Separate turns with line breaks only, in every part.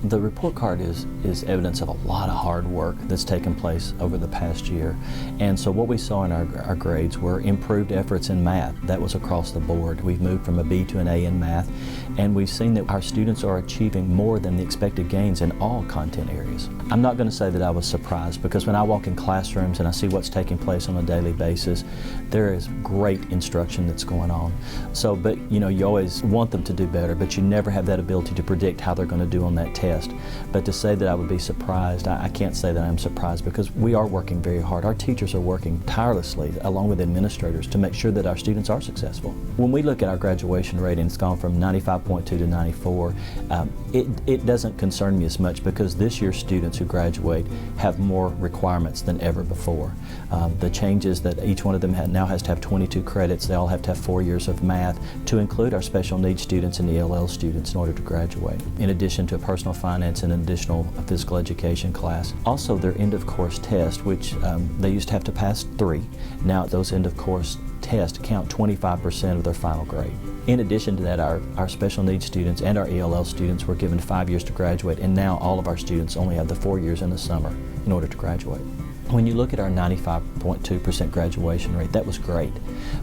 The report card is evidence of a lot of hard work that's taken place over the past year. And so what we saw in our grades were improved efforts in math. That was across the board. We've moved from a B to an A in math, and we've seen that our students are achieving more than the expected gains in all content areas. I'm not going to say that I was surprised, because when I walk in classrooms and I see what's taking place on a daily basis, there is great instruction that's going on. So, but you know, you always want them to do better, but you never have that ability to predict how they're going to do on that test. But to say that I would be surprised, I can't say that I'm surprised, because we are working very hard. Our teachers are working tirelessly, along with administrators, to make sure that our students are successful. When we look at our graduation rate, and it's gone from 95.2 to 94, it doesn't concern me as much, because this year's students who graduate have more requirements than ever before. The changes that each one of them now has to have 22 credits. They all have to have 4 years of math, to include our special needs students and ELL students in order to graduate, in addition to a personal finance and an additional physical education class. Also, their end-of-course test, which they used to have to pass 3. Now those end-of-course tests count 25% of their final grade. In addition to that, our special needs students and our ELL students were given 5 years to graduate, and now all of our students only have the 4 years in the summer in order to graduate. When you look at our 95.2% graduation rate, that was great.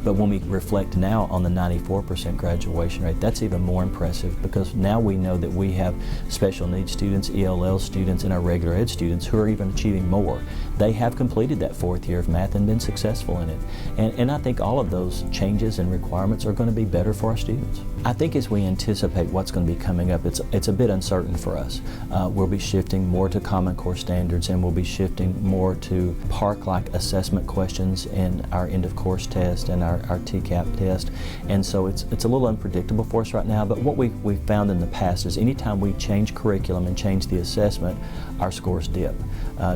But when we reflect now on the 94% graduation rate, that's even more impressive, because now we know that we have special needs students, ELL students, and our regular ed students who are even achieving more. They have completed that 4th year of math and been successful in it. And I think all of those changes and requirements are going to be better for our students. I think as we anticipate what's going to be coming up, it's a bit uncertain for us. We'll be shifting more to Common Core standards, and we'll be shifting more to PARCC-like assessment questions in our end-of-course test and our TCAP test. And so it's a little unpredictable for us right now, but what we've found in the past is anytime we change curriculum and change the assessment, our scores dip,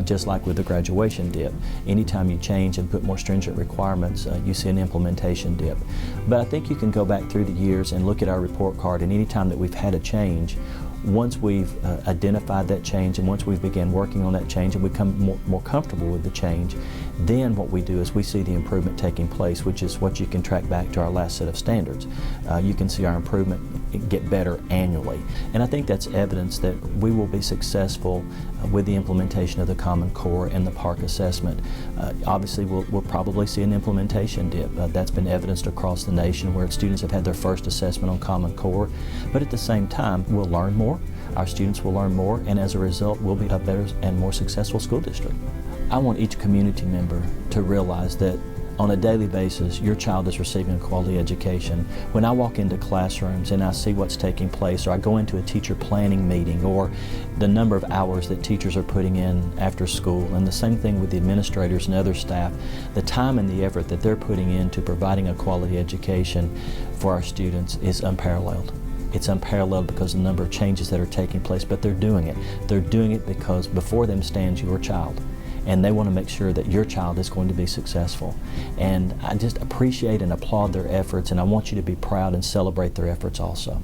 just like with the graduation dip. Anytime you change and put more stringent requirements, you see an implementation dip. But I think you can go back through the years and look at our report card, and anytime that we've had a change, once we've identified that change, and once we've begun working on that change and become more comfortable with the change, then what we do is we see the improvement taking place, which is what you can track back to our last set of standards. You can see our improvement get better annually. And I think that's evidence that we will be successful with the implementation of the Common Core and the PARCC assessment. Obviously, we'll probably see an implementation dip. That's been evidenced across the nation, where students have had their first assessment on Common Core. But at the same time, we'll learn more, our students will learn more, and as a result, we'll be a better and more successful school district. I want each community member to realize that on a daily basis, your child is receiving a quality education. When I walk into classrooms and I see what's taking place, or I go into a teacher planning meeting, or the number of hours that teachers are putting in after school, and the same thing with the administrators and other staff, the time and the effort that they're putting into providing a quality education for our students is unparalleled. It's unparalleled because of the number of changes that are taking place, but they're doing it. They're doing it because before them stands your child, and they want to make sure that your child is going to be successful. And I just appreciate and applaud their efforts, and I want you to be proud and celebrate their efforts also.